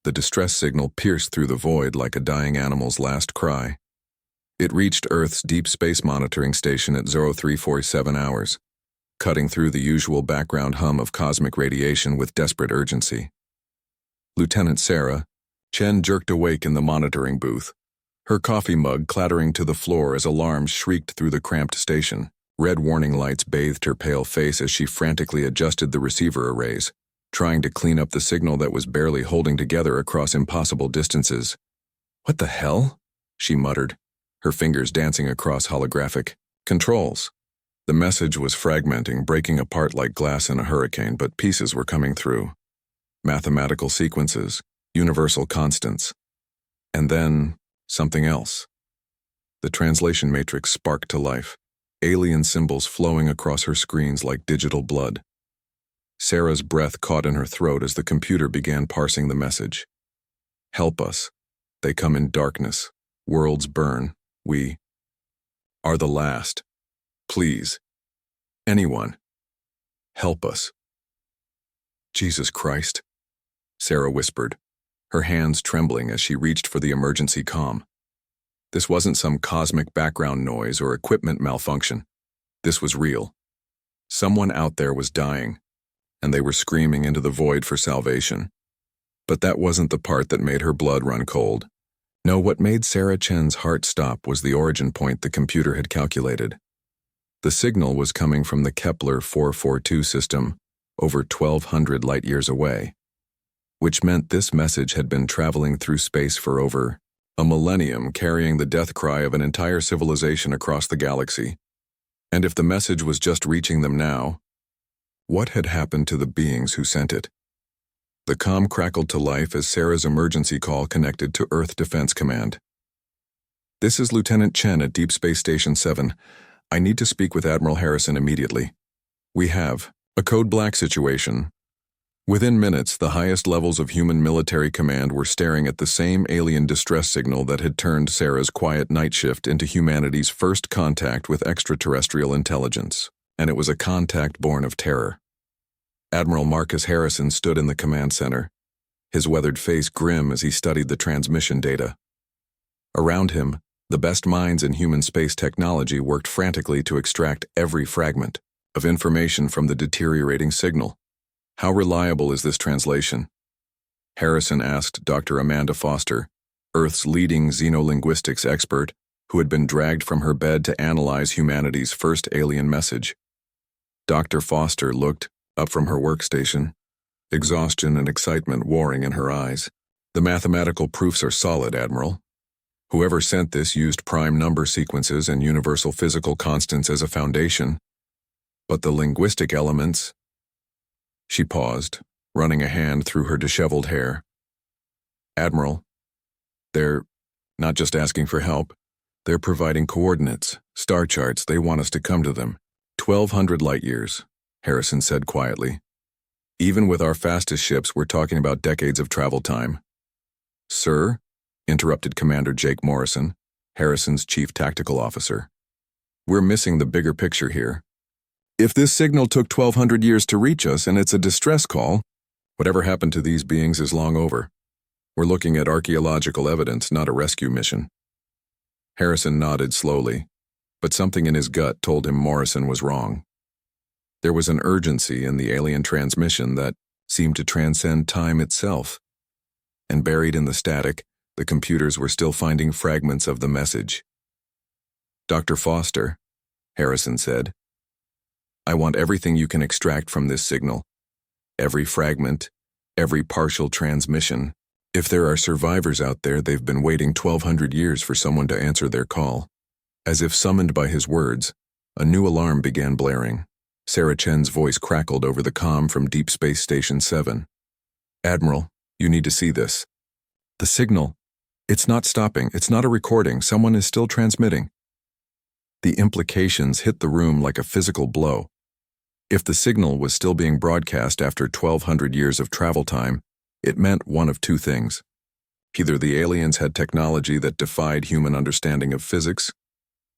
The distress signal pierced through the void like a dying animal's last cry. It reached Earth's deep space monitoring station at 0347 hours, cutting through the usual background hum of cosmic radiation with desperate urgency. Lieutenant Sarah Chen jerked awake in the monitoring booth, her coffee mug clattering to the floor as alarms shrieked through the cramped station. Red warning lights bathed her pale face as she frantically adjusted the receiver arrays, trying to clean up the signal that was barely holding together across impossible distances. "What the hell?" she muttered, her fingers dancing across holographic controls. The message was fragmenting, breaking apart like glass in a hurricane, but pieces were coming through. Mathematical sequences, universal constants. And then, something else. The translation matrix sparked to life, alien symbols flowing across her screens like digital blood. Sarah's breath caught in her throat as the computer began parsing the message. "Help us. They come in darkness. Worlds burn. We are the last. Please. Anyone. Help us." "Jesus Christ," Sarah whispered, her hands trembling as she reached for the emergency comm. This wasn't some cosmic background noise or equipment malfunction. This was real. Someone out there was dying, and they were screaming into the void for salvation. But that wasn't the part that made her blood run cold. No, what made Sarah Chen's heart stop was the origin point the computer had calculated. The signal was coming from the Kepler 442 system, over 1,200 light-years away, which meant this message had been traveling through space for over a millennium, carrying the death cry of an entire civilization across the galaxy. And if the message was just reaching them now, what had happened to the beings who sent it? The comm crackled to life as Sarah's emergency call connected to Earth Defense Command. "This is Lieutenant Chen at Deep Space Station 7. I need to speak with Admiral Harrison immediately. We have a code black situation." Within minutes, the highest levels of human military command were staring at the same alien distress signal that had turned Sarah's quiet night shift into humanity's first contact with extraterrestrial intelligence, and it was a contact born of terror. Admiral Marcus Harrison stood in the command center, his weathered face grim as he studied the transmission data. Around him, the best minds in human space technology worked frantically to extract every fragment of information from the deteriorating signal. "How reliable is this translation?" Harrison asked Dr. Amanda Foster, Earth's leading xenolinguistics expert, who had been dragged from her bed to analyze humanity's first alien message. Dr. Foster looked up from her workstation, exhaustion and excitement warring in her eyes. "The mathematical proofs are solid, Admiral. Whoever sent this used prime number sequences and universal physical constants as a foundation. But the linguistic elements..." She paused, running a hand through her disheveled hair. "Admiral, they're not just asking for help. They're providing coordinates, star charts. They want us to come to them. 1,200 light-years, Harrison said quietly. "Even with our fastest ships, we're talking about decades of travel time." "Sir?" interrupted Commander Jake Morrison, Harrison's chief tactical officer. "We're missing the bigger picture here. If this signal took 1,200 years to reach us and it's a distress call, whatever happened to these beings is long over. We're looking at archaeological evidence, not a rescue mission." Harrison nodded slowly, but something in his gut told him Morrison was wrong. There was an urgency in the alien transmission that seemed to transcend time itself. And buried in the static, the computers were still finding fragments of the message. "Dr. Foster," Harrison said, "I want everything you can extract from this signal. Every fragment, every partial transmission. If there are survivors out there, they've been waiting 1,200 years for someone to answer their call." As if summoned by his words, a new alarm began blaring. Sarah Chen's voice crackled over the comm from Deep Space Station 7. "Admiral, you need to see this. The signal. It's not stopping. It's not a recording. Someone is still transmitting." The implications hit the room like a physical blow. If the signal was still being broadcast after 1,200 years of travel time, it meant one of two things. Either the aliens had technology that defied human understanding of physics,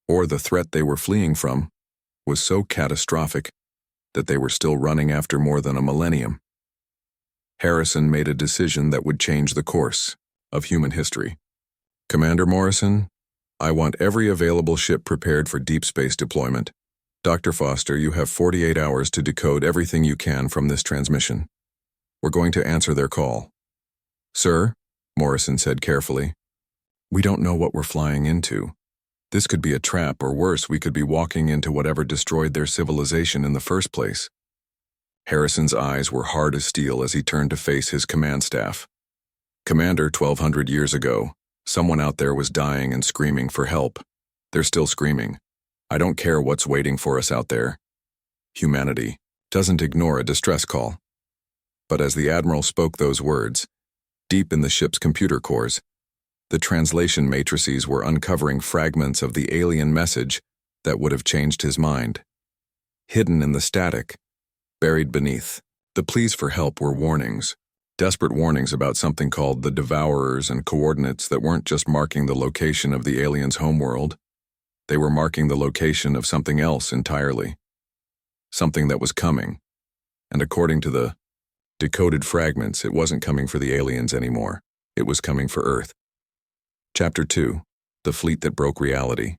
or the threat they were fleeing from was so catastrophic that they were still running after more than a millennium. Harrison made a decision that would change the course of human history. Commander Morrison, I want every available ship prepared for deep space deployment. Dr. Foster, you have 48 hours to decode everything you can from this transmission. We're going to answer their call. Sir, Morrison said carefully, we don't know what we're flying into. This could be a trap, or worse, we could be walking into whatever destroyed their civilization in the first place. Harrison's eyes were hard as steel as he turned to face his command staff. Commander, 1,200 years ago, someone out there was dying and screaming for help. They're still screaming. I don't care what's waiting for us out there. Humanity doesn't ignore a distress call. But as the Admiral spoke those words, deep in the ship's computer cores, the translation matrices were uncovering fragments of the alien message that would have changed his mind. Hidden in the static, buried beneath, the pleas for help were warnings, desperate warnings about something called the Devourers, and coordinates that weren't just marking the location of the aliens' homeworld. They were marking the location of something else entirely. Something that was coming. And according to the decoded fragments, it wasn't coming for the aliens anymore. It was coming for Earth. Chapter 2. The Fleet That Broke Reality.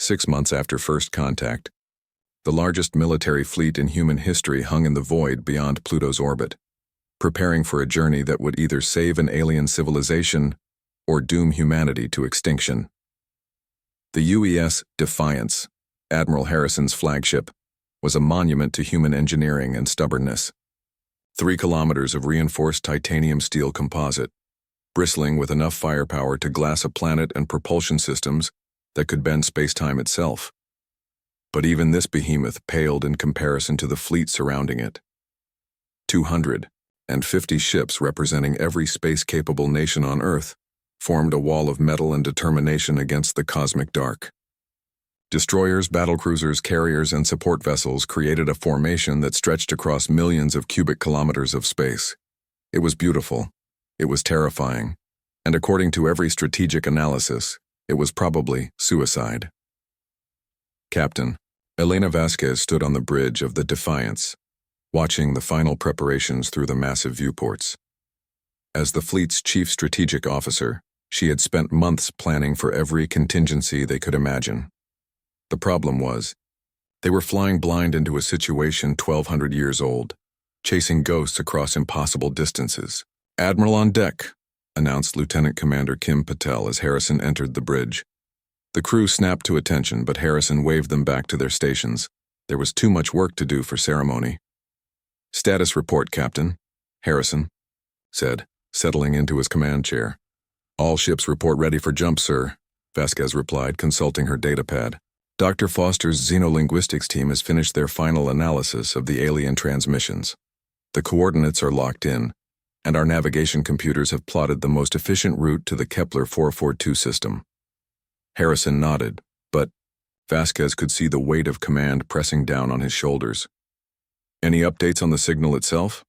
6 months after first contact, the largest military fleet in human history hung in the void beyond Pluto's orbit, preparing for a journey that would either save an alien civilization or doom humanity to extinction. The UES Defiance, Admiral Harrison's flagship, was a monument to human engineering and stubbornness. 3 kilometers of reinforced titanium steel composite, bristling with enough firepower to glass a planet and propulsion systems that could bend space-time itself. But even this behemoth paled in comparison to the fleet surrounding it. 250 ships representing every space-capable nation on Earth formed a wall of metal and determination against the cosmic dark. Destroyers, battlecruisers, carriers, and support vessels created a formation that stretched across millions of cubic kilometers of space. It was beautiful. It was terrifying. And according to every strategic analysis, it was probably suicide. Captain Elena Vasquez stood on the bridge of the Defiance, watching the final preparations through the massive viewports. As the fleet's chief strategic officer, she had spent months planning for every contingency they could imagine. The problem was, they were flying blind into a situation 1,200 years old, chasing ghosts across impossible distances. Admiral on deck, announced Lieutenant Commander Kim Patel as Harrison entered the bridge. The crew snapped to attention, but Harrison waved them back to their stations. There was too much work to do for ceremony. Status report, Captain, Harrison said, settling into his command chair. All ships report ready for jump, sir, Vasquez replied, consulting her datapad. Dr. Foster's xenolinguistics team has finished their final analysis of the alien transmissions. The coordinates are locked in, and our navigation computers have plotted the most efficient route to the Kepler 442 system. Harrison nodded, but Vasquez could see the weight of command pressing down on his shoulders. Any updates on the signal itself?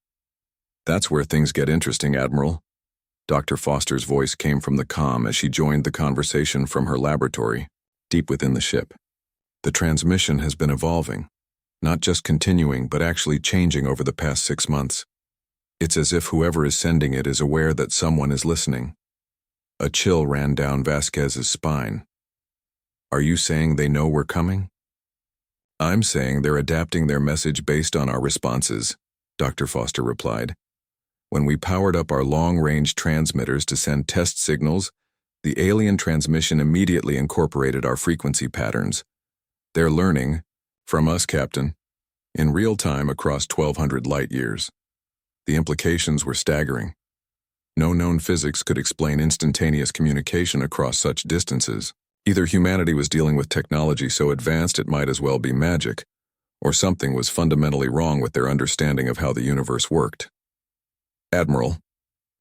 That's where things get interesting, Admiral. Dr. Foster's voice came from the comm as she joined the conversation from her laboratory, deep within the ship. The transmission has been evolving, not just continuing but actually changing over the past 6 months. It's as if whoever is sending it is aware that someone is listening. A chill ran down Vasquez's spine. Are you saying they know we're coming? I'm saying they're adapting their message based on our responses, Dr. Foster replied. When we powered up our long-range transmitters to send test signals, the alien transmission immediately incorporated our frequency patterns. They're learning, from us, Captain, in real time across 1,200 light-years. The implications were staggering. No known physics could explain instantaneous communication across such distances. Either humanity was dealing with technology so advanced it might as well be magic, or something was fundamentally wrong with their understanding of how the universe worked. Admiral,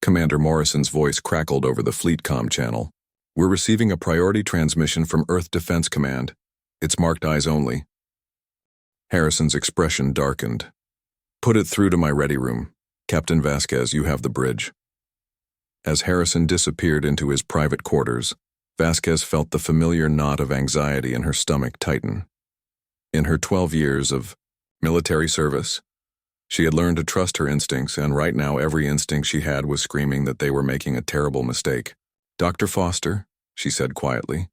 Commander Morrison's voice crackled over the fleet comm channel. We're receiving a priority transmission from Earth Defense Command. It's marked eyes only. Harrison's expression darkened. Put it through to my ready room. Captain Vasquez, you have the bridge. As Harrison disappeared into his private quarters, Vasquez felt the familiar knot of anxiety in her stomach tighten. In her 12 years of military service, She had learned to trust her instincts, and right now every instinct she had was screaming that they were making a terrible mistake. "Dr. Foster," she said quietly,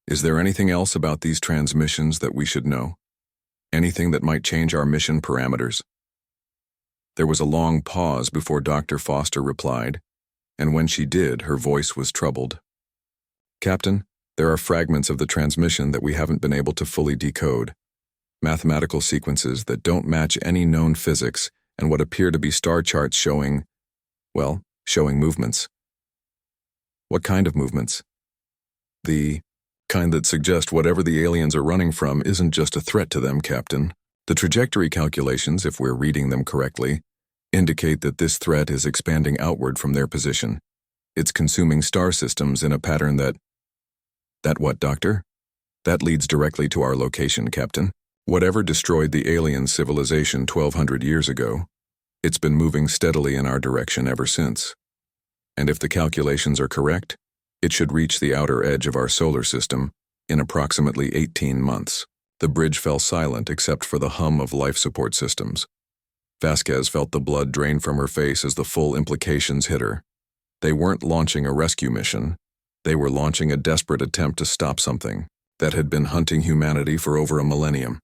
"is there anything else about these transmissions that we should know? Anything that might change our mission parameters?" There was a long pause before Dr. Foster replied, and when she did, her voice was troubled. "Captain, there are fragments of the transmission that we haven't been able to fully decode. Mathematical sequences that don't match any known physics and what appear to be star charts showing movements." "What kind of movements?" "The kind that suggest whatever the aliens are running from isn't just a threat to them, Captain. The trajectory calculations, if we're reading them correctly, indicate that this threat is expanding outward from their position. It's consuming star systems in a pattern that what, Doctor? That leads directly to our location, Captain. Whatever destroyed the alien civilization 1,200 years ago, it's been moving steadily in our direction ever since. And if the calculations are correct, it should reach the outer edge of our solar system in approximately 18 months. The bridge fell silent except for the hum of life support systems. Vasquez felt the blood drain from her face as the full implications hit her. They weren't launching a rescue mission. They were launching a desperate attempt to stop something that had been hunting humanity for over a millennium.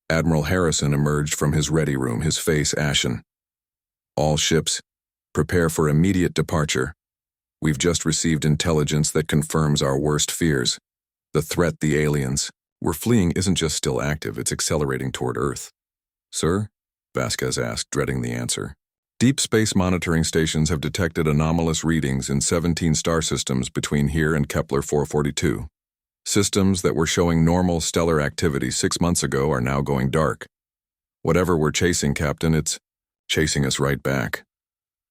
Admiral Harrison emerged from his ready room, his face ashen. "All ships, prepare for immediate departure. We've just received intelligence that confirms our worst fears. The threat the aliens we're fleeing isn't just still active, it's accelerating toward Earth." "Sir?" Vasquez asked, dreading the answer. "Deep space monitoring stations have detected anomalous readings in 17 star systems between here and Kepler 442. Systems that were showing normal stellar activity 6 months ago are now going dark. Whatever we're chasing, Captain, it's chasing us right back."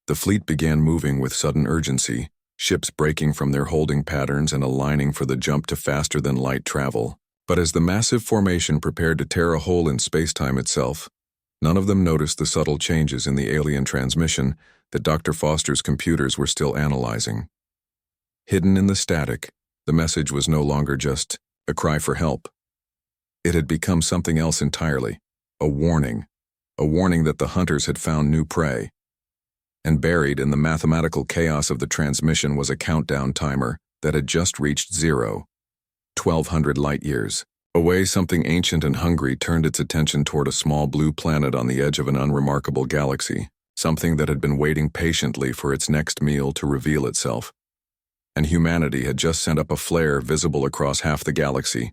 The fleet began moving with sudden urgency, ships breaking from their holding patterns and aligning for the jump to faster-than-light travel. But as the massive formation prepared to tear a hole in space-time itself, none of them noticed the subtle changes in the alien transmission that Dr. Foster's computers were still analyzing. Hidden in the static, the message was no longer just a cry for help. It had become something else entirely, a warning that the hunters had found new prey. And buried in the mathematical chaos of the transmission was a countdown timer that had just reached 0. 1,200 light years. Away, something ancient and hungry turned its attention toward a small blue planet on the edge of an unremarkable galaxy, something that had been waiting patiently for its next meal to reveal itself. And humanity had just sent up a flare visible across half the galaxy,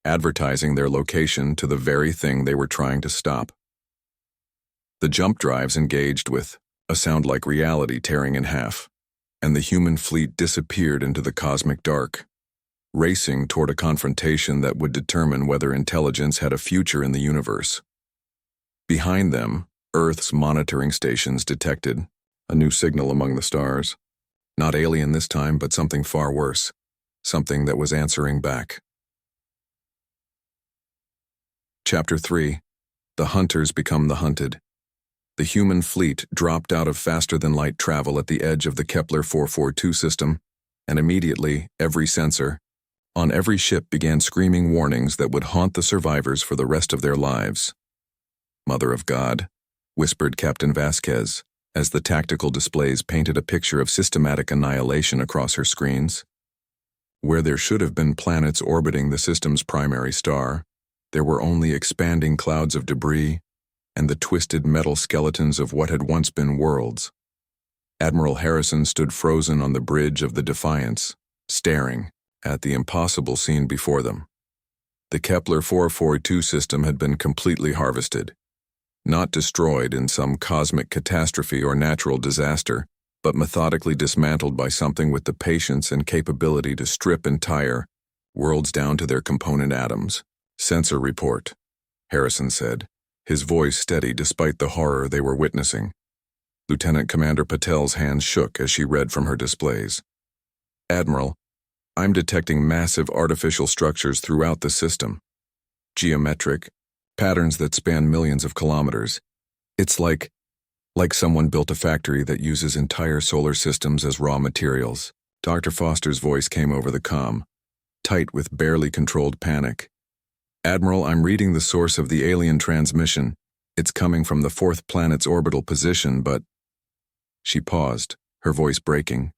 advertising their location to the very thing they were trying to stop. The jump drives engaged with a sound like reality tearing in half, and the human fleet disappeared into the cosmic dark, racing toward a confrontation that would determine whether intelligence had a future in the universe. Behind them, Earth's monitoring stations detected a new signal among the stars. Not alien this time, but something far worse. Something that was answering back. Chapter 3. The Hunters Become the Hunted. The human fleet dropped out of faster-than-light travel at the edge of the Kepler 442 system, and immediately, every sensor on every ship began screaming warnings that would haunt the survivors for the rest of their lives. "Mother of God," whispered Captain Vasquez, as the tactical displays painted a picture of systematic annihilation across her screens. Where there should have been planets orbiting the system's primary star, there were only expanding clouds of debris and the twisted metal skeletons of what had once been worlds. Admiral Harrison stood frozen on the bridge of the Defiance, staring at the impossible scene before them. The Kepler 442 system had been completely harvested. Not destroyed in some cosmic catastrophe or natural disaster, but methodically dismantled by something with the patience and capability to strip entire worlds down to their component atoms. "Sensor report," Harrison said, his voice steady despite the horror they were witnessing. Lieutenant Commander Patel's hands shook as she read from her displays. "Admiral, I'm detecting massive artificial structures throughout the system. Geometric, patterns that span millions of kilometers. It's like someone built a factory that uses entire solar systems as raw materials." Dr. Foster's voice came over the comm, tight with barely controlled panic. "Admiral, I'm reading the source of the alien transmission. It's coming from the fourth planet's orbital position, but... She paused, her voice breaking.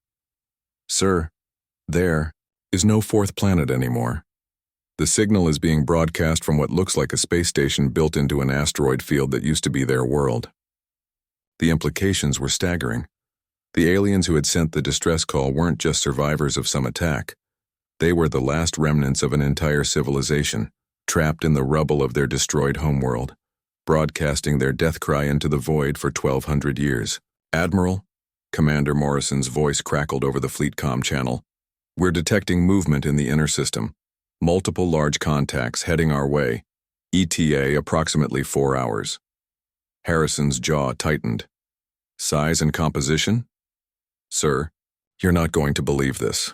Sir, there is no fourth planet anymore. The signal is being broadcast from what looks like a space station built into an asteroid field that used to be their world. The implications were staggering. The aliens who had sent the distress call weren't just survivors of some attack. They were the last remnants of an entire civilization, trapped in the rubble of their destroyed homeworld, broadcasting their death cry into the void for 1,200 years. Admiral, Commander Morrison's voice crackled over the fleet comm channel. We're detecting movement in the inner system. Multiple large contacts heading our way. ETA approximately 4 hours. Harrison's jaw tightened. Size and composition? Sir, you're not going to believe this.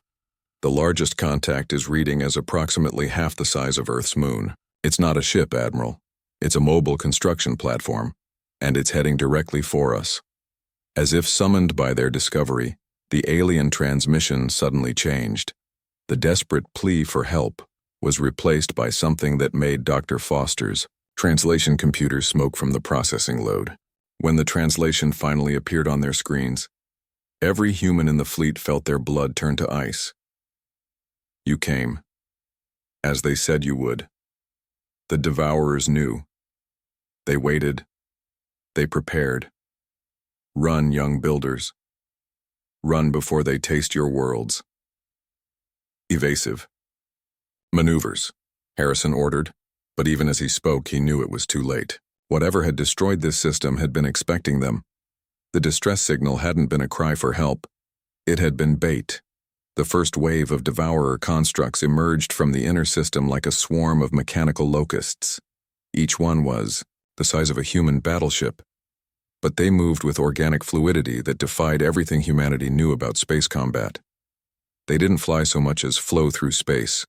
The largest contact is reading as approximately half the size of Earth's moon. It's not a ship, Admiral. It's a mobile construction platform, and it's heading directly for us. As if summoned by their discovery, the alien transmission suddenly changed. The desperate plea for help was replaced by something that made Dr. Foster's translation computer smoke from the processing load. When the translation finally appeared on their screens, every human in the fleet felt their blood turn to ice. You came, as they said you would. The Devourers knew. They waited. They prepared. Run, young builders. Run before they taste your worlds. Evasive. Maneuvers, Harrison ordered, but even as he spoke, he knew it was too late. Whatever had destroyed this system had been expecting them. The distress signal hadn't been a cry for help. It had been bait. The first wave of Devourer constructs emerged from the inner system like a swarm of mechanical locusts. Each one was the size of a human battleship, but they moved with organic fluidity that defied everything humanity knew about space combat. They didn't fly so much as flow through space,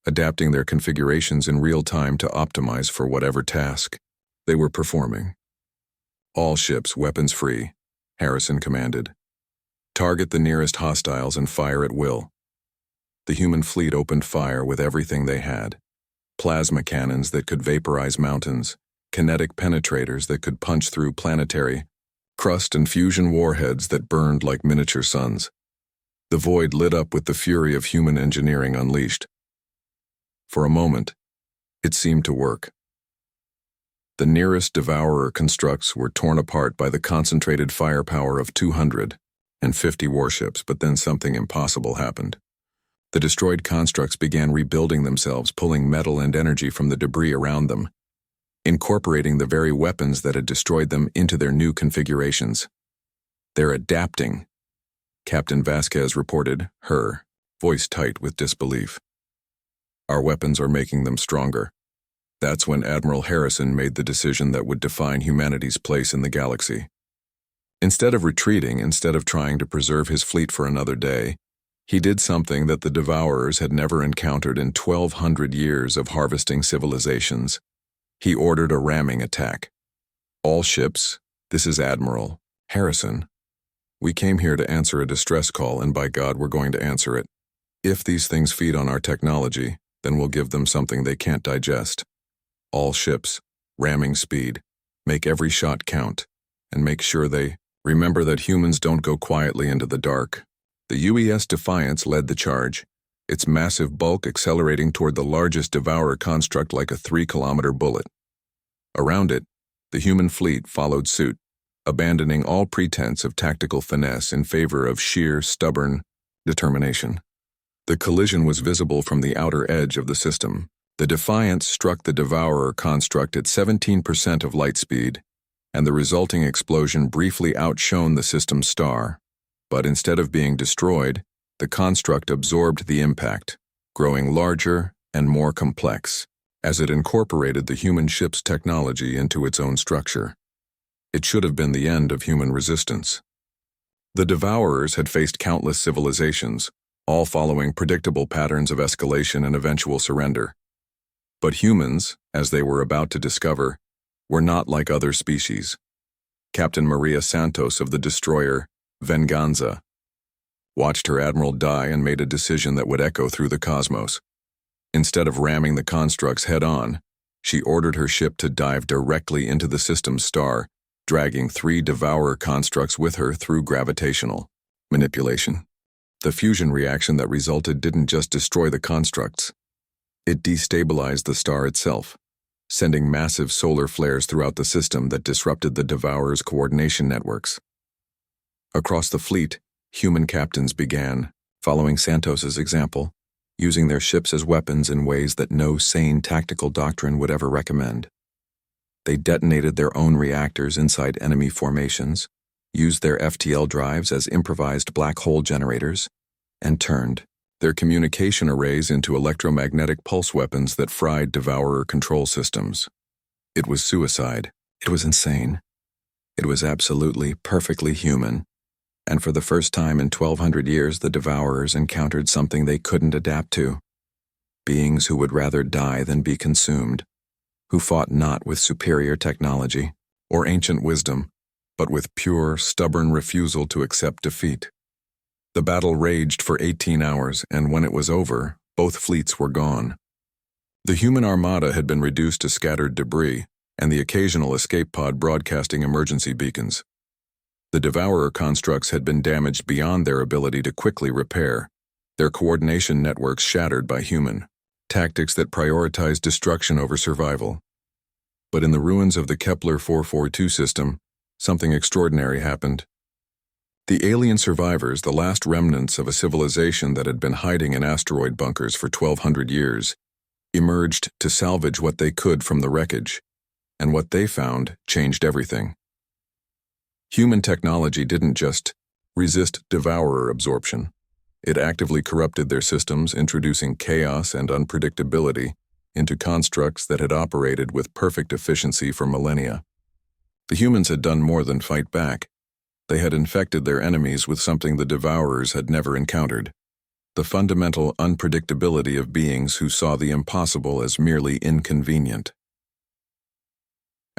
adapting their configurations in real time to optimize for whatever task they were performing. All ships weapons-free, Harrison commanded. Target the nearest hostiles and fire at will. The human fleet opened fire with everything they had. Plasma cannons that could vaporize mountains, kinetic penetrators that could punch through planetary crust, and fusion warheads that burned like miniature suns. The void lit up with the fury of human engineering unleashed. For a moment, it seemed to work. The nearest Devourer constructs were torn apart by the concentrated firepower of 250 warships, but then something impossible happened. The destroyed constructs began rebuilding themselves, pulling metal and energy from the debris around them, incorporating the very weapons that had destroyed them into their new configurations. They're adapting, Captain Vasquez reported, her voice tight with disbelief. Our weapons are making them stronger. That's when Admiral Harrison made the decision that would define humanity's place in the galaxy. Instead of retreating, instead of trying to preserve his fleet for another day, he did something that the Devourers had never encountered in 1,200 years of harvesting civilizations. He ordered a ramming attack. All ships, this is Admiral Harrison. We came here to answer a distress call, and by God, we're going to answer it. If these things feed on our technology, then we'll give them something they can't digest. All ships, ramming speed, make every shot count, and make sure they remember that humans don't go quietly into the dark. The UES Defiance led the charge, its massive bulk accelerating toward the largest Devourer construct like a 3-kilometer bullet. Around it, the human fleet followed suit, abandoning all pretense of tactical finesse in favor of sheer, stubborn determination. The collision was visible from the outer edge of the system. The Defiance struck the Devourer construct at 17% of light speed, and the resulting explosion briefly outshone the system's star. But instead of being destroyed, the construct absorbed the impact, growing larger and more complex as it incorporated the human ship's technology into its own structure. It should have been the end of human resistance. The Devourers had faced countless civilizations, all following predictable patterns of escalation and eventual surrender. But humans, as they were about to discover, were not like other species. Captain Maria Santos of the destroyer Venganza watched her admiral die and made a decision that would echo through the cosmos. Instead of ramming the constructs head-on, She ordered her ship to dive directly into the system's star, dragging 3 Devourer constructs with her through gravitational manipulation. The fusion reaction that resulted didn't just destroy the constructs. It destabilized the star itself, sending massive solar flares throughout the system that disrupted the Devourer's coordination networks. Across the fleet, human captains began, following Santos's example, using their ships as weapons in ways that no sane tactical doctrine would ever recommend. They detonated their own reactors inside enemy formations, used their FTL drives as improvised black hole generators, and turned their communication arrays into electromagnetic pulse weapons that fried Devourer control systems. It was suicide. It was insane. It was absolutely, perfectly human. And for the first time in 1,200 years, the Devourers encountered something they couldn't adapt to. Beings who would rather die than be consumed, who fought not with superior technology or ancient wisdom, but with pure, stubborn refusal to accept defeat. The battle raged for 18 hours, and when it was over, both fleets were gone. The human armada had been reduced to scattered debris, and the occasional escape pod broadcasting emergency beacons. The Devourer constructs had been damaged beyond their ability to quickly repair, their coordination networks shattered by human tactics that prioritized destruction over survival. But in the ruins of the Kepler 442 system, something extraordinary happened. The alien survivors, the last remnants of a civilization that had been hiding in asteroid bunkers for 1,200 years, emerged to salvage what they could from the wreckage, and what they found changed everything. Human technology didn't just resist Devourer absorption. It actively corrupted their systems, introducing chaos and unpredictability into constructs that had operated with perfect efficiency for millennia. The humans had done more than fight back. They had infected their enemies with something the Devourers had never encountered: the fundamental unpredictability of beings who saw the impossible as merely inconvenient.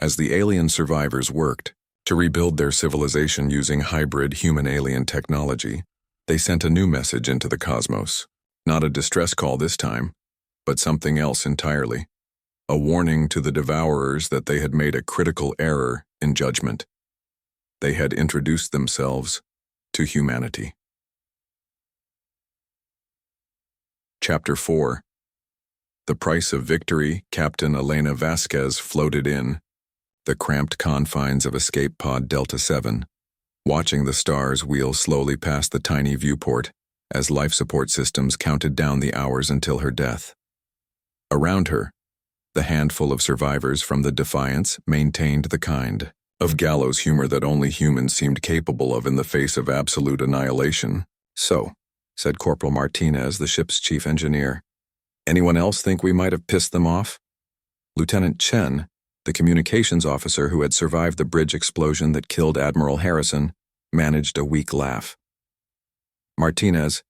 As the alien survivors worked to rebuild their civilization using hybrid human-alien technology, they sent a new message into the cosmos. Not a distress call this time, but something else entirely. A warning to the Devourers that they had made a critical error in judgment. They had introduced themselves to humanity. Chapter 4. The price of victory. Captain Elena Vasquez floated in the cramped confines of Escape Pod Delta 7, watching the stars wheel slowly past the tiny viewport as life support systems counted down the hours until her death. Around her, the handful of survivors from the Defiance maintained the kind of gallows humor that only humans seemed capable of in the face of absolute annihilation. "So," said Corporal Martinez, the ship's chief engineer, "anyone else think we might have pissed them off?" Lieutenant Chen, the communications officer who had survived the bridge explosion that killed Admiral Harrison, managed a weak laugh. "Martinez,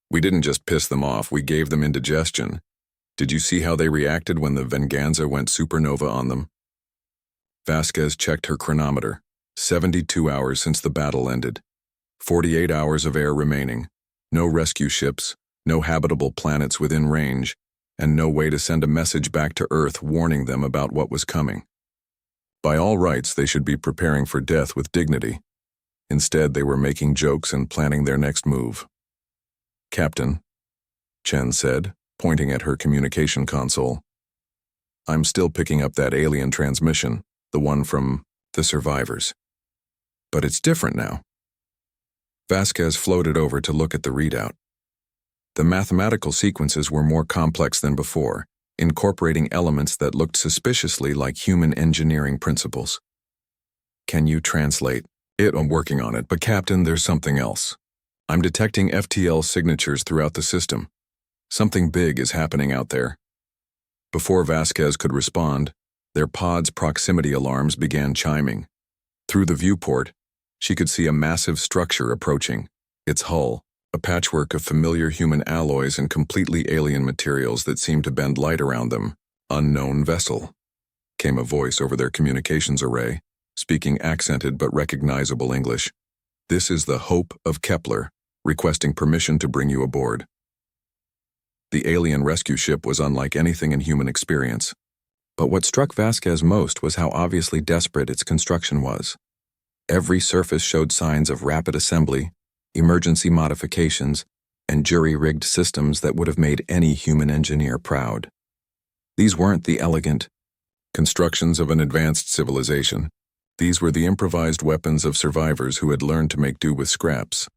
we didn't just piss them off, we gave them indigestion. Did you see how they reacted when the Venganza went supernova on them?" Vasquez checked her chronometer. 72 hours since the battle ended. 48 hours of air remaining. No rescue ships, no habitable planets within range, and no way to send a message back to Earth warning them about what was coming. By all rights, they should be preparing for death with dignity. Instead, they were making jokes and planning their next move. "Captain," Chen said, pointing at her communication console, "I'm still picking up that alien transmission, the one from the survivors. But it's different now." Vasquez floated over to look at the readout. The mathematical sequences were more complex than before, incorporating elements that looked suspiciously like human engineering principles. "Can you translate it?" "I'm working on it, but Captain, there's something else. I'm detecting FTL signatures throughout the system. Something big is happening out there." Before Vasquez could respond, their pod's proximity alarms began chiming. Through the viewport, she could see a massive structure approaching, its hull a patchwork of familiar human alloys and completely alien materials that seemed to bend light around them. "Unknown vessel," came a voice over their communications array, speaking accented but recognizable English. "This is the Hope of Kepler, requesting permission to bring you aboard." The alien rescue ship was unlike anything in human experience. But what struck Vasquez most was how obviously desperate its construction was. Every surface showed signs of rapid assembly, emergency modifications, and jury-rigged systems that would have made any human engineer proud. These weren't the elegant constructions of an advanced civilization. These were the improvised weapons of survivors who had learned to make do with scraps.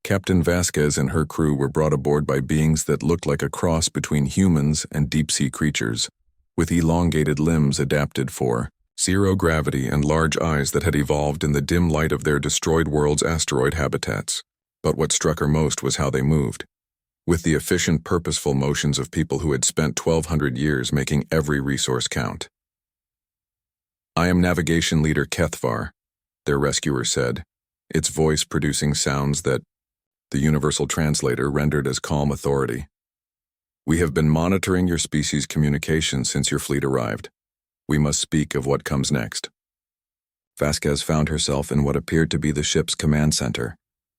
Captain Vasquez and her crew were brought aboard by beings that looked like a cross between humans and deep-sea creatures, with elongated limbs adapted for zero gravity and large eyes that had evolved in the dim light of their destroyed world's asteroid habitats. But what struck her most was how they moved, with the efficient, purposeful motions of people who had spent 1,200 years making every resource count. "I am Navigation Leader Kethvar," their rescuer said, its voice producing sounds that the Universal Translator rendered as calm authority. "We have been monitoring your species' communication since your fleet arrived. We must speak of what comes next." Vasquez found herself in what appeared to be the ship's command center,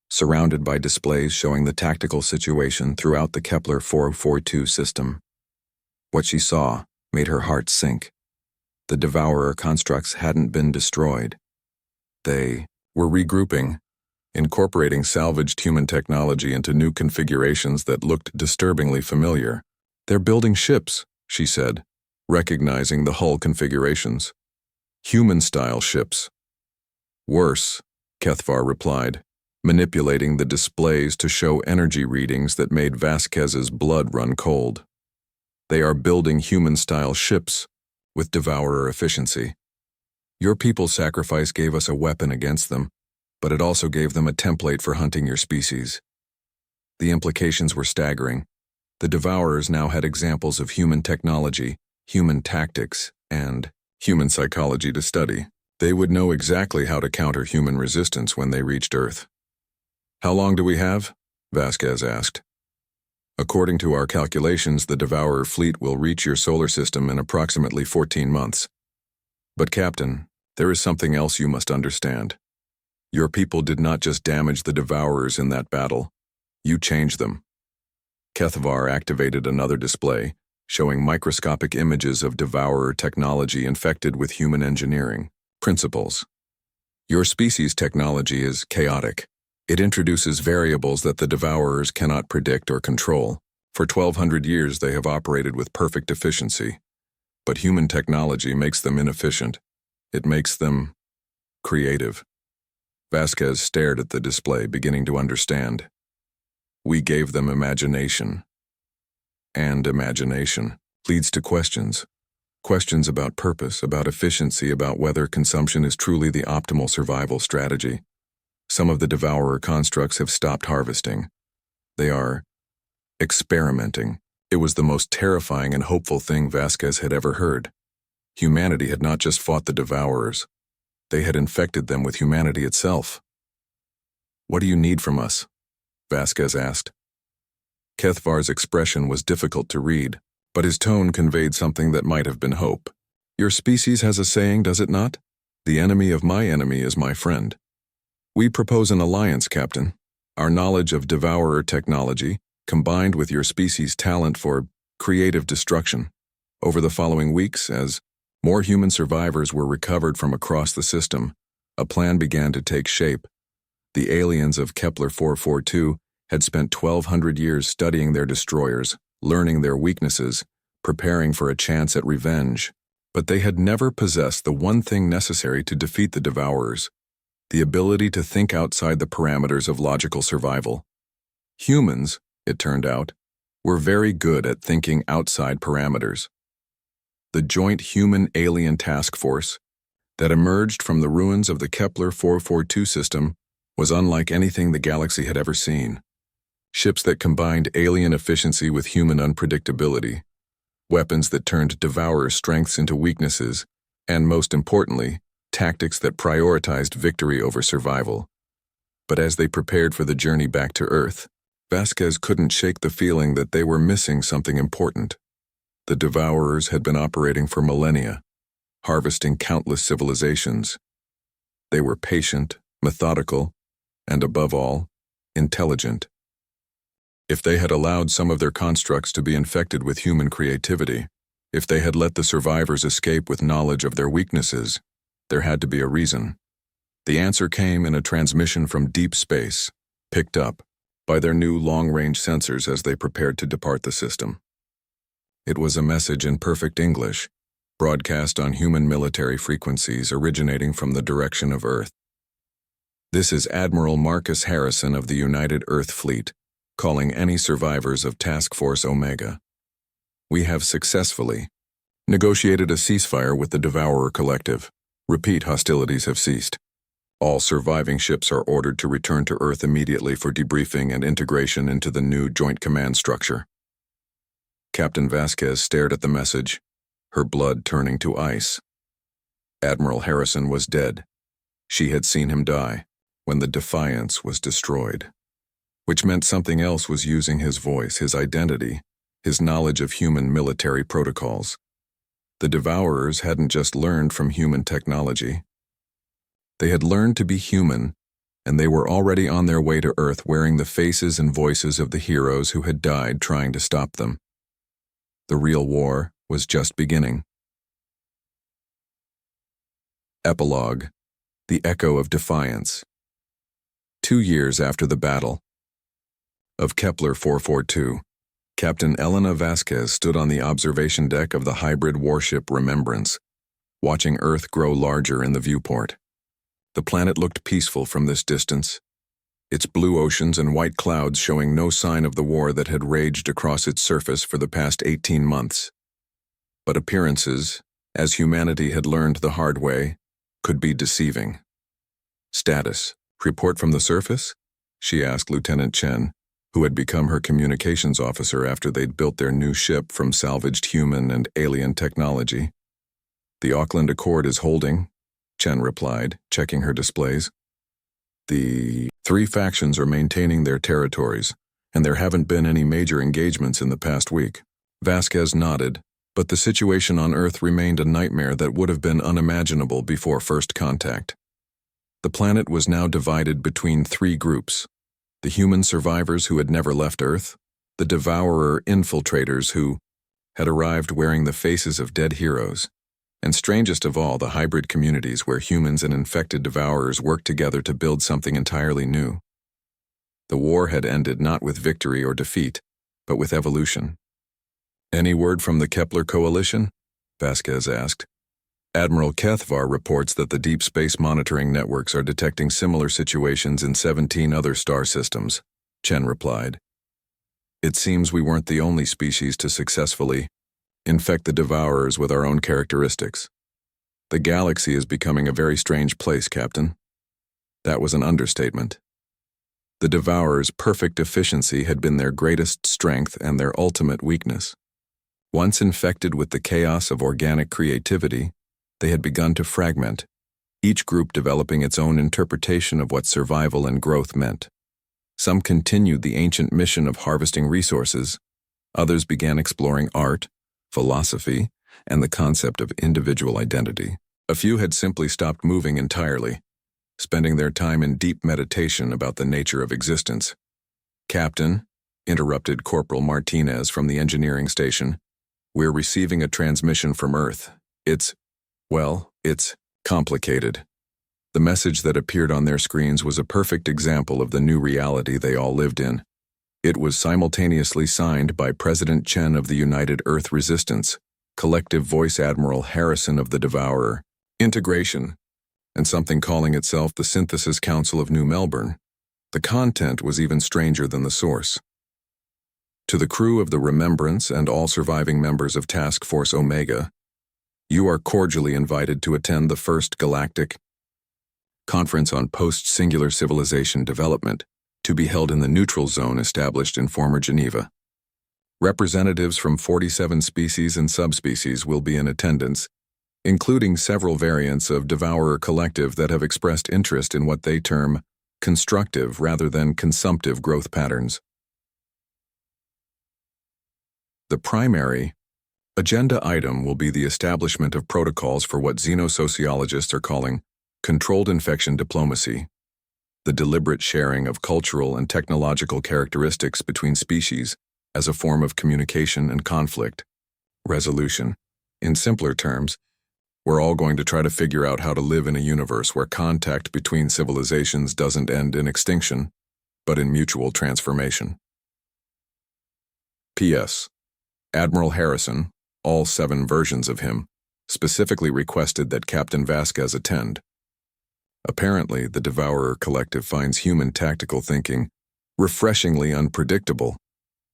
surrounded by displays showing the tactical situation throughout the Kepler 442 system. What she saw made her heart sink. The Devourer constructs hadn't been destroyed. They were regrouping, incorporating salvaged human technology into new configurations that looked disturbingly familiar. "They're building ships," she said, recognizing the hull configurations. "Human-style ships." "Worse," Kethvar replied, manipulating the displays to show energy readings that made Vasquez's blood run cold. "They are building human-style ships with Devourer efficiency. Your people's sacrifice gave us a weapon against them, but it also gave them a template for hunting your species." The implications were staggering. The Devourers now had examples of human technology, human tactics, and human psychology to study. They would know exactly how to counter human resistance when they reached Earth. "How long do we have?" Vasquez asked. "According to our calculations, the Devourer fleet will reach your solar system in approximately 14 months. But Captain, there is something else you must understand. Your people did not just damage the Devourers in that battle. You changed them." Kethvar activated another display, showing microscopic images of Devourer technology infected with human engineering principles. "Your species' technology is chaotic. It introduces variables that the Devourers cannot predict or control. For 1,200 years they have operated with perfect efficiency. But human technology makes them inefficient. It makes them creative." Vasquez stared at the display, beginning to understand. "We gave them imagination. And imagination leads to questions. Questions about purpose, about efficiency, about whether consumption is truly the optimal survival strategy. Some of the Devourer constructs have stopped harvesting. They are experimenting." It was the most terrifying and hopeful thing Vasquez had ever heard. Humanity had not just fought the Devourers. They had infected them with humanity itself. "What do you need from us?" Vasquez asked. Kethvar's expression was difficult to read, but his tone conveyed something that might have been hope. "Your species has a saying, does it not? The enemy of my enemy is my friend. We propose an alliance, Captain. Our knowledge of Devourer technology, combined with your species' talent for creative destruction. Over the following weeks, as more human survivors were recovered from across the system, a plan began to take shape. The aliens of Kepler 442 had spent 1,200 years studying their destroyers, learning their weaknesses, preparing for a chance at revenge. But they had never possessed the one thing necessary to defeat the Devourers: the ability to think outside the parameters of logical survival. Humans, it turned out, were very good at thinking outside parameters. The Joint Human-Alien Task Force that emerged from the ruins of the Kepler 442 system was unlike anything the galaxy had ever seen. Ships that combined alien efficiency with human unpredictability, weapons that turned Devourer strengths into weaknesses, and most importantly, tactics that prioritized victory over survival. But as they prepared for the journey back to Earth, Vasquez couldn't shake the feeling that they were missing something important. The Devourers had been operating for millennia, harvesting countless civilizations. They were patient, methodical, and above all, intelligent. If they had allowed some of their constructs to be infected with human creativity, If they had let the survivors escape with knowledge of their weaknesses, there had to be a reason. The answer came in a transmission from deep space, picked up by their new long-range sensors as they prepared to depart the system. It was a message in perfect English, broadcast on human military frequencies originating from the direction of Earth. This is Admiral Marcus Harrison of the United Earth Fleet, calling any survivors of Task Force Omega. We have successfully negotiated a ceasefire with the Devourer Collective. Repeat, hostilities have ceased. All surviving ships are ordered to return to Earth immediately for debriefing and integration into the new Joint Command structure. Captain Vasquez stared at the message, her blood turning to ice. Admiral Harrison was dead. She had seen him die when the Defiance was destroyed, which meant something else was using his voice, his identity, his knowledge of human military protocols. The Devourers hadn't just learned from human technology. They had learned to be human, and they were already on their way to Earth wearing the faces and voices of the heroes who had died trying to stop them. The real war was just beginning. Epilogue: The Echo of Defiance. 2 years after the battle of Kepler 442, Captain Elena Vasquez stood on the observation deck of the hybrid warship Remembrance, watching Earth grow larger in the viewport. The planet looked peaceful from this distance, its blue oceans and white clouds showing no sign of the war that had raged across its surface for the past 18 months. But appearances, as humanity had learned the hard way, could be deceiving. Status: report from the surface? She asked Lieutenant Chen, who had become her communications officer after they'd built their new ship from salvaged human and alien technology. The Auckland Accord is holding, Chen replied, checking her displays. The 3 factions are maintaining their territories, and there haven't been any major engagements in the past week. Vasquez nodded, but the situation on Earth remained a nightmare that would have been unimaginable before first contact. The planet was now divided between 3 groups: the human survivors who had never left Earth, the Devourer infiltrators who had arrived wearing the faces of dead heroes, and strangest of all, the hybrid communities where humans and infected Devourers worked together to build something entirely new. The war had ended not with victory or defeat, but with evolution. Any word from the Kepler Coalition? Vasquez asked. Admiral Kethvar reports that the deep space monitoring networks are detecting similar situations in 17 other star systems, Chen replied. It seems we weren't the only species to successfully infect the Devourers with our own characteristics. The galaxy is becoming a very strange place, Captain. That was an understatement. The Devourers' perfect efficiency had been their greatest strength and their ultimate weakness. Once infected with the chaos of organic creativity, they had begun to fragment, each group developing its own interpretation of what survival and growth meant. Some continued the ancient mission of harvesting resources, others began exploring art, philosophy, and the concept of individual identity. A few had simply stopped moving entirely, spending their time in deep meditation about the nature of existence. Captain, interrupted Corporal Martinez from the engineering station, we're receiving a transmission from Earth. It's complicated. The message that appeared on their screens was a perfect example of the new reality they all lived in. It was simultaneously signed by President Chen of the United Earth Resistance, Collective Voice Admiral Harrison of the Devourer, Integration, and something calling itself the Synthesis Council of New Melbourne. The content was even stranger than the source. To the crew of the Remembrance and all surviving members of Task Force Omega, you are cordially invited to attend the First Galactic Conference on Post-Singular Civilization Development, to be held in the neutral zone established in former Geneva. Representatives from 47 species and subspecies will be in attendance, including several variants of Devourer Collective that have expressed interest in what they term constructive rather than consumptive growth patterns. The primary agenda item will be the establishment of protocols for what xenosociologists are calling controlled infection diplomacy, the deliberate sharing of cultural and technological characteristics between species as a form of communication and conflict. Resolution. In simpler terms, we're all going to try to figure out how to live in a universe where contact between civilizations doesn't end in extinction, but in mutual transformation. P.S. Admiral Harrison, all 7 versions of him, specifically requested that Captain Vasquez attend. Apparently, the Devourer Collective finds human tactical thinking refreshingly unpredictable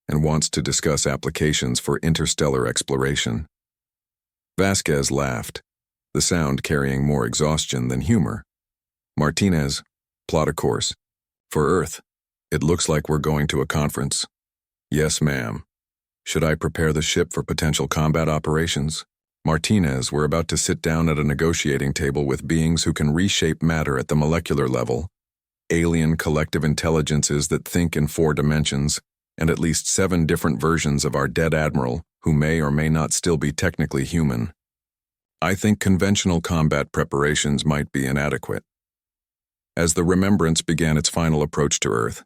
and wants to discuss applications for interstellar exploration. Vasquez laughed, the sound carrying more exhaustion than humor. Martinez, plot a course. For Earth, it looks like we're going to a conference. Yes, ma'am. Should I prepare the ship for potential combat operations? Martinez, we're about to sit down at a negotiating table with beings who can reshape matter at the molecular level, alien collective intelligences that think in 4 dimensions, and at least 7 different versions of our dead admiral who may or may not still be technically human. I think conventional combat preparations might be inadequate. As the Remembrance began its final approach to Earth,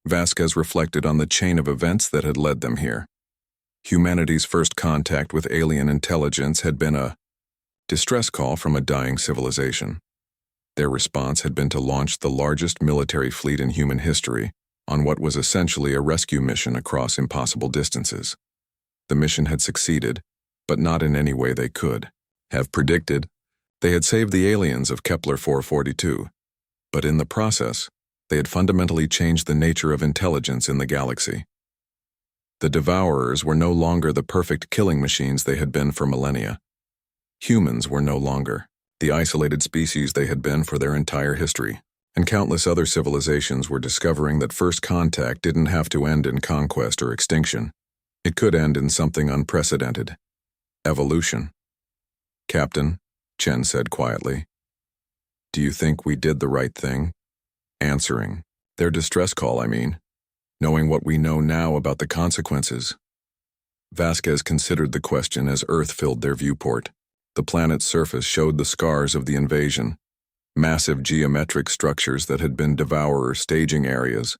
Vasquez reflected on the chain of events that had led them here. Humanity's first contact with alien intelligence had been a distress call from a dying civilization. Their response had been to launch the largest military fleet in human history on what was essentially a rescue mission across impossible distances. The mission had succeeded, but not in any way they could have predicted. They had saved the aliens of Kepler 442, but in the process, they had fundamentally changed the nature of intelligence in the galaxy. The Devourers were no longer the perfect killing machines they had been for millennia. Humans were no longer the isolated species they had been for their entire history, and countless other civilizations were discovering that first contact didn't have to end in conquest or extinction. It could end in something unprecedented. Evolution. Captain, Chen said quietly, do you think we did the right thing? Answering their distress call, I mean. Knowing what we know now about the consequences. Vasquez considered the question as Earth filled their viewport. The planet's surface showed the scars of the invasion, massive geometric structures that had been Devourer staging areas,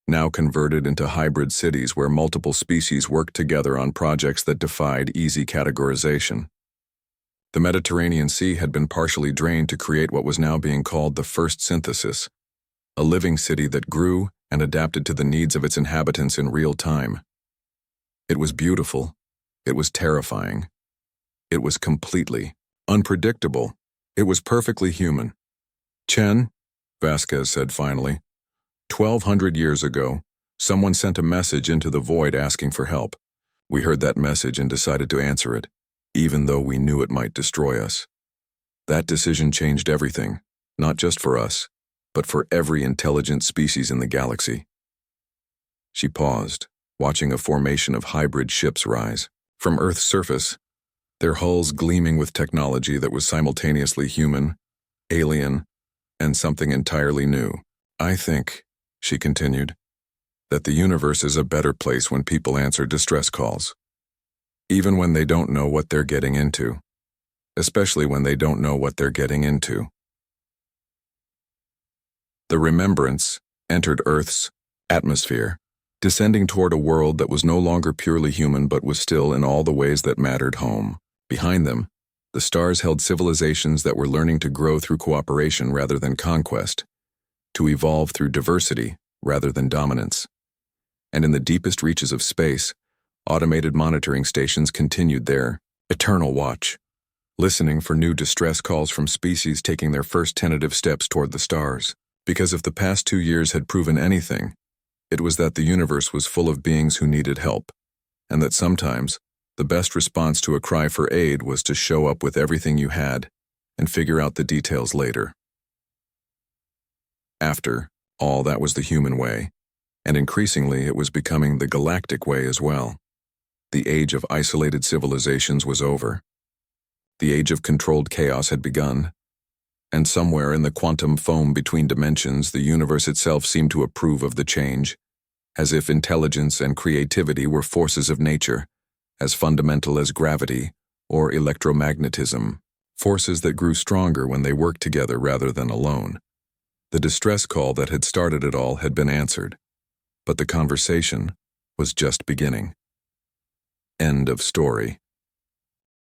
now converted into hybrid cities where multiple species worked together on projects that defied easy categorization. The Mediterranean Sea had been partially drained to create what was now being called the First Synthesis, a living city that grew and adapted to the needs of its inhabitants in real time. It was beautiful. It was terrifying. It was completely unpredictable. It was perfectly human. Chen, Vasquez said finally, 1,200 years ago, someone sent a message into the void asking for help. We heard that message and decided to answer it, even though we knew it might destroy us. That decision changed everything, not just for us, but for every intelligent species in the galaxy. She paused, watching a formation of hybrid ships rise from Earth's surface, their hulls gleaming with technology that was simultaneously human, alien, and something entirely new. I think, she continued, that the universe is a better place when people answer distress calls, even when they don't know what they're getting into, especially when they don't know what they're getting into. The Remembrance entered Earth's atmosphere, descending toward a world that was no longer purely human but was still in all the ways that mattered home. Behind them, the stars held civilizations that were learning to grow through cooperation rather than conquest, to evolve through diversity rather than dominance. And in the deepest reaches of space, automated monitoring stations continued their eternal watch, listening for new distress calls from species taking their first tentative steps toward the stars. Because if the past 2 years had proven anything, it was that the universe was full of beings who needed help, and that sometimes the best response to a cry for aid was to show up with everything you had and figure out the details later. After all, that was the human way, and increasingly it was becoming the galactic way as well. The age of isolated civilizations was over. The age of controlled chaos had begun. And somewhere in the quantum foam between dimensions, the universe itself seemed to approve of the change, as if intelligence and creativity were forces of nature, as fundamental as gravity or electromagnetism, forces that grew stronger when they worked together rather than alone. The distress call that had started it all had been answered, but the conversation was just beginning. End of story.